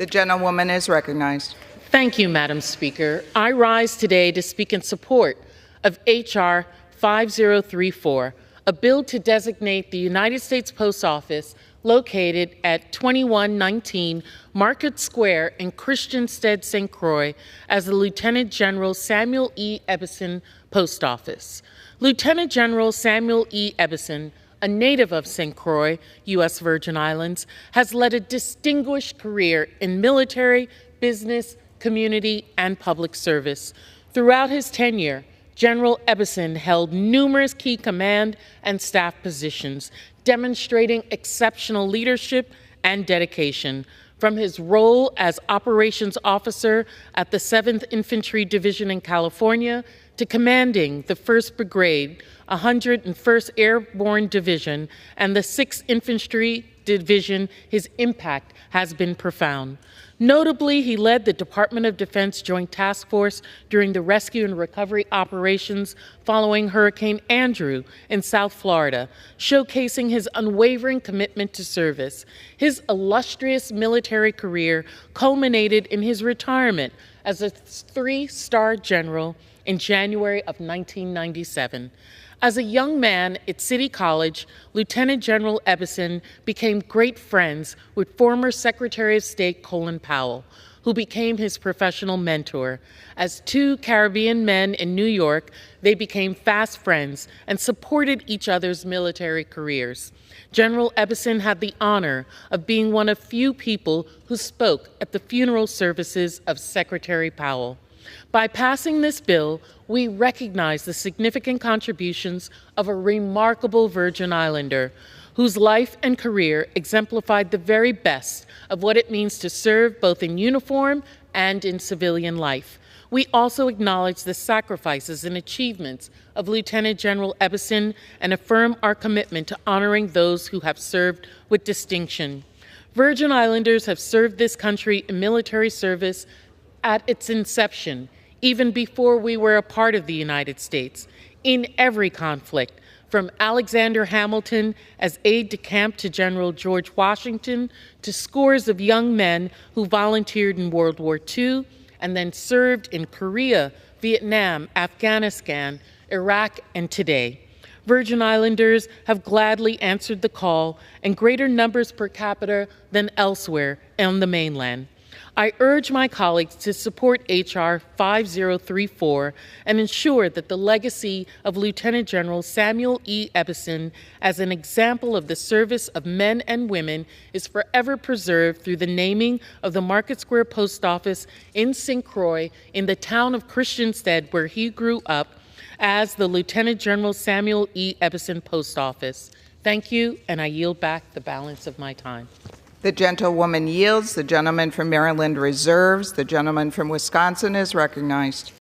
The gentlewoman is recognized. Thank you, Madam Speaker. I rise today to speak in support of H.R. 5034, a bill to designate the United States Post Office located at 2119 Market Square in Christiansted, St. Croix, as the Lieutenant General Samuel E. Ebbesen Post Office. Lieutenant General Samuel E. Ebbesen, a native of St. Croix, U.S. Virgin Islands, has led a distinguished career in military, business, community, and public service. Throughout his tenure, General Ebbesen held numerous key command and staff positions, demonstrating exceptional leadership and dedication. From his role as operations officer at the 7th Infantry Division in California to commanding the First Brigade, 101st Airborne Division, and the 6th Infantry Division, his impact has been profound. Notably, he led the Department of Defense Joint Task Force during the rescue and recovery operations following Hurricane Andrew in South Florida, showcasing his unwavering commitment to service. His illustrious military career culminated in his retirement as a 3-star general in January of 1997. As a young man at City College, Lieutenant General Ebbesen became great friends with former Secretary of State Colin Powell, who became his professional mentor. As two Caribbean men in New York, they became fast friends and supported each other's military careers. General Ebbesen had the honor of being one of few people who spoke at the funeral services of Secretary Powell. By passing this bill, we recognize the significant contributions of a remarkable Virgin Islander whose life and career exemplified the very best of what it means to serve both in uniform and in civilian life. We also acknowledge the sacrifices and achievements of Lieutenant General Ebbesen and affirm our commitment to honoring those who have served with distinction. Virgin Islanders have served this country in military service at its inception, even before we were a part of the United States, in every conflict, from Alexander Hamilton as aide-de-camp to General George Washington, to scores of young men who volunteered in World War II and then served in Korea, Vietnam, Afghanistan, Iraq, and today. Virgin Islanders have gladly answered the call in greater numbers per capita than elsewhere on the mainland. I urge my colleagues to support H.R. 5034 and ensure that the legacy of Lieutenant General Samuel E. Ebbesen as an example of the service of men and women is forever preserved through the naming of the Market Square Post Office in St. Croix in the town of Christiansted, where he grew up, as the Lieutenant General Samuel E. Ebbesen Post Office. Thank you, and I yield back the balance of my time. The gentlewoman yields. The gentleman from Maryland reserves. The gentleman from Wisconsin is recognized.